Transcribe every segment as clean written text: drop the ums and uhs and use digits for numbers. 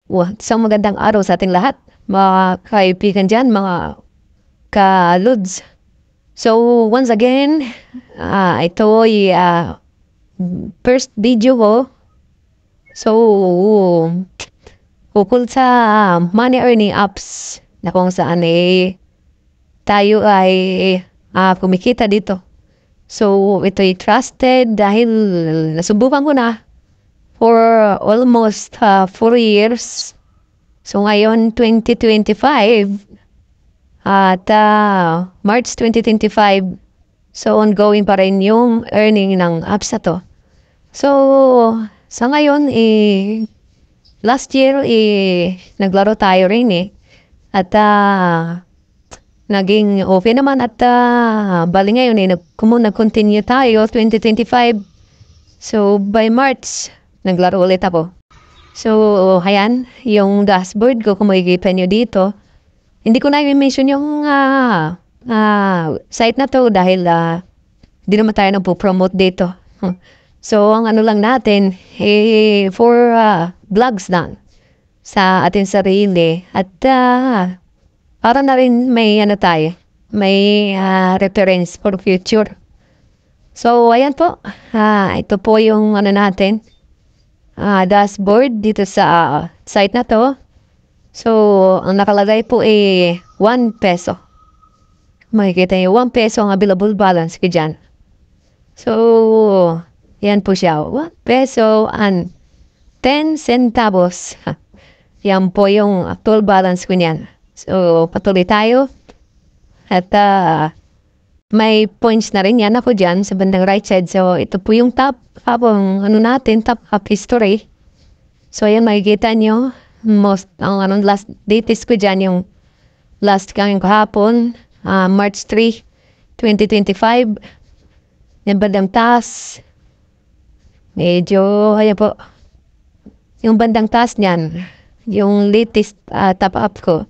Isang magandang araw sa ating lahat, mga kaibigan dyan, mga ka-lods. So, once again, ito ay first video ko. So, ukol sa money earning apps na kung saan tayo ay kumikita dito. So, ito'y trusted dahil nasubukan ko na for almost 4 years. So ngayon 2025 at March 2025, so ongoing pa rin yung earning ng apps na to. So sa ngayon last year naglaro tayo rin at naging okay naman at bali ngayon nag-continue tayo 2025. So by March naglaro ulit ako. So, ayan, yung dashboard ko, kung makikita nyo dito, hindi ko na i-mention yung site na to dahil hindi naman tayo nagpo-promote dito. So, ang ano lang natin, for vlogs lang sa ating sarili. At para na rin may may reference for future. So, ayan po, ito po yung ano natin, dashboard dito sa site na to. So, ang nakalagay po 1 peso. Makikita niyo 1 peso ang available balance ko dyan. So, yan po siya. 1 peso and 10 centavos. Yan po yung actual balance ko niyan. So, patuloy tayo. At may points na rin yan ako dyan sa bandang right side. So, ito po yung top up history. So, ayan, makikita nyo. Ang last latest ko dyan, yung last kang kahapon, March 3, 2025. Yung bandang taas. Medyo, ayan po. Yung bandang taas niyan, yung latest top up ko.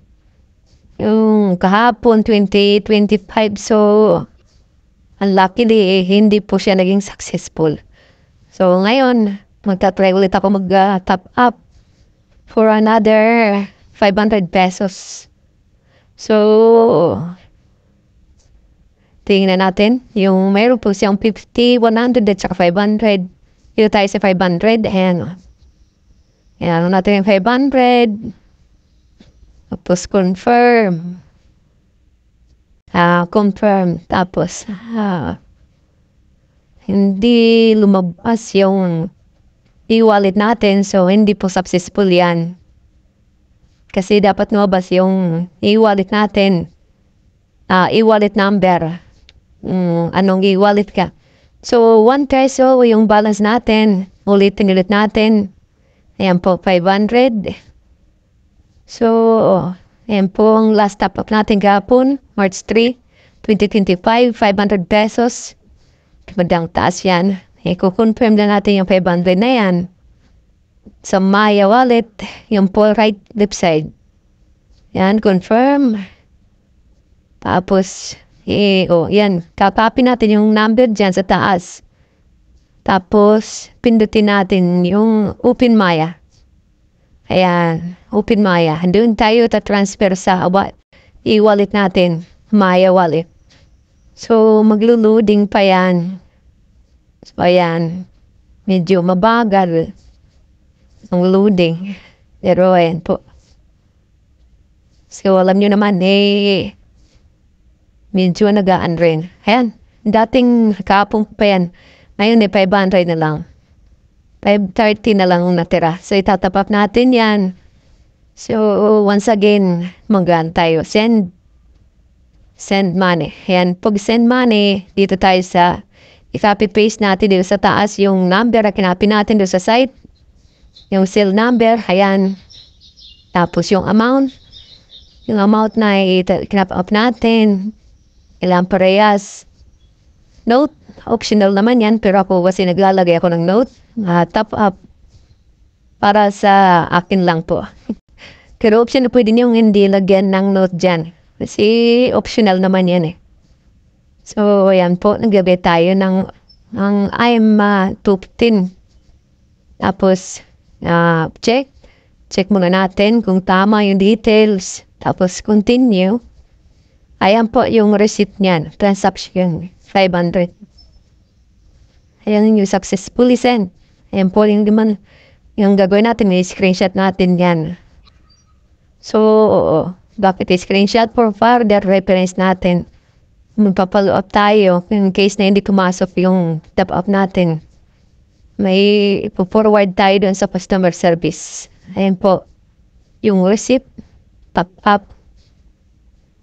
Yung kahapon, 2025. So, unluckily, hindi po siya naging successful. So, ngayon, magta-try ulit ako mag-top up for another 500 pesos. So, tingnan natin. Yung mayroon po siyang 50, 100 at saka 500. Dito tayo sa 500. Ayan. Ayan natin yung 500. Tapos confirm. Confirm. Tapos, hindi lumabas yung e-wallet natin. So, hindi po successful yan. Kasi dapat lumabas yung e-wallet natin. E-wallet number. Anong e-wallet ka. So, 1 peso yung balance natin. Ulitin natin. Ayan po, 500. So, ayan po ang last top up natin kahapon, March 3, 2025, 500 pesos. Madang taas yan. Kukonfirm na natin yung 500 na yan. Sa Maya wallet, yung po left side. Yan, confirm. Tapos, yan, kakopy natin yung number dyan sa taas. Tapos, pindutin natin yung Open Maya. Ayan, Open Maya. Doon tayo ta-transfer sa e-wallet natin, Maya wallet. So, maglo-loading pa yan. So, ayan. Medyo mabagal ang loading. Pero, ayan po. So, alam nyo naman, medyo nagaan rin. Ayan, dating kapong pa yan. Ngayon, 500 na lang. 530 na lang natira. So, itatapap natin yan. So, once again, mag-aan tayo. Send money. Ayan, pag send money, dito tayo sa, i-copy-paste natin dito sa taas yung number na kinapin natin dito sa site. Yung cell number, ayan. Tapos yung amount. Yung amount na kinap-up natin. Ilang parehas. Note, optional naman yan. Pero ako kasi naglalagay ako ng note. Top up para sa akin lang po. Pero option na pwede niyong hindi lagyan ng note dyan. Kasi optional naman yan So, ayan po. Naglagay tayo ng I'm 215. Tapos, check. Check muna natin kung tama yung details. Tapos continue. Ayan po yung receipt niyan. Transaction 500. Ayan yung successfully sent. Ayan po yung naman. Yung gagawin natin, i-screenshot natin yan. So, bakit i-screenshot for further reference natin? Magpa-follow up tayo in case na hindi pumasok yung top up natin. May ipo-forward tayo doon sa customer service. Ayan po. Yung receipt, top up.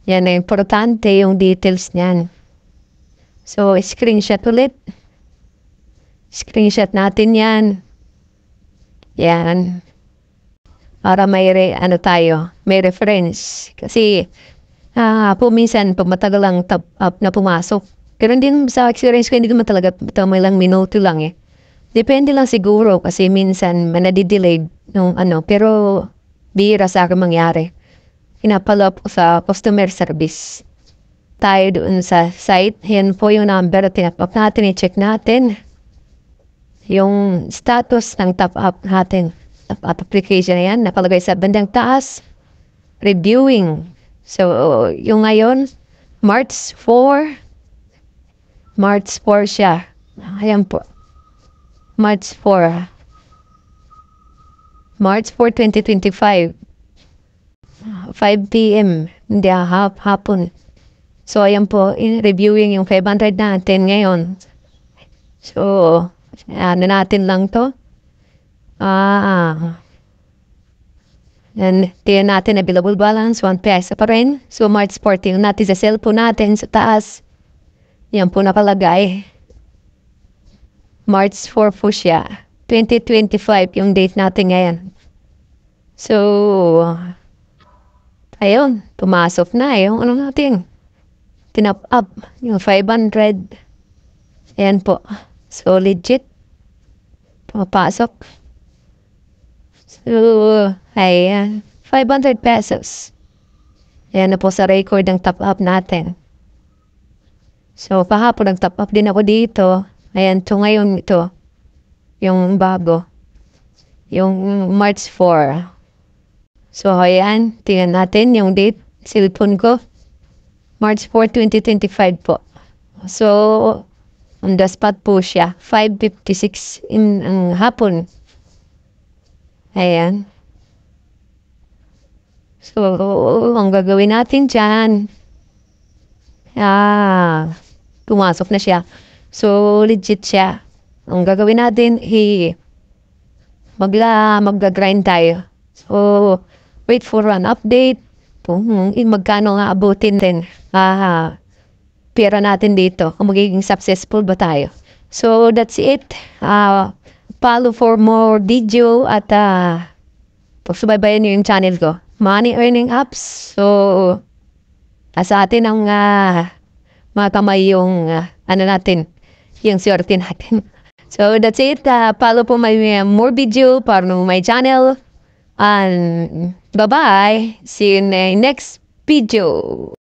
Yan na importante yung details niyan. So, screenshot ulit. Screenshot natin yan. Yan. Para may may reference. Kasi, po minsan, pag matagal lang top up na pumasok. Pero hindi sa experience ko, hindi naman talaga may lang minuto lang eh. Depende lang siguro kasi minsan manadidelay nung pero bihira sa akin mangyari. Pinapalo up sa customer service. Tayo doon sa site, yan po yung number at tinap up natin, i-check natin yung status ng top up natin. Top up application na yan, napalagay sa bandang taas, reviewing. So, yung ngayon, March 4 siya. Ayan po. March 4, 2025. 5 p.m. Hindi hapon. So, ayan po, reviewing yung 500 natin ngayon. So, natin lang to. And tingnan natin available balance, 1 peso pa rin. So, March 14 natin sa cellphone natin sa taas. Yan po nakalagay. March 4 po siya. 2025 yung date natin ngayon. So, ayun, pumasok na yung natin. Tinap up yung 500. Ayan po. So, legit. Pumapasok. So, ayan. 500 pesos. Ayan na po sa record ng top up natin. So, kahapon nag-top up din ako dito. Ayan, to ngayon ito. Yung bago. Yung March 4. So, ayan. Tingnan natin yung date. Cellphone ko. March 4, 2025 po. So, on the spot po siya. 5:56 in hapon. Ayan. So, ang gagawin natin dyan. Pumasok na siya. So, legit siya. Ang gagawin natin, magga-grind tayo. So, wait for an update. Magkano nga abutin din. Pera natin dito. Kung magiging successful ba tayo. So, that's it. Follow for more video at pagsubaybayan nyo yung channel ko. Money earning apps. So, sa atin ang mga kamay yung natin. Yung swerte natin. So, that's it. Follow po my more video para my channel. And bye-bye. See you in the next video.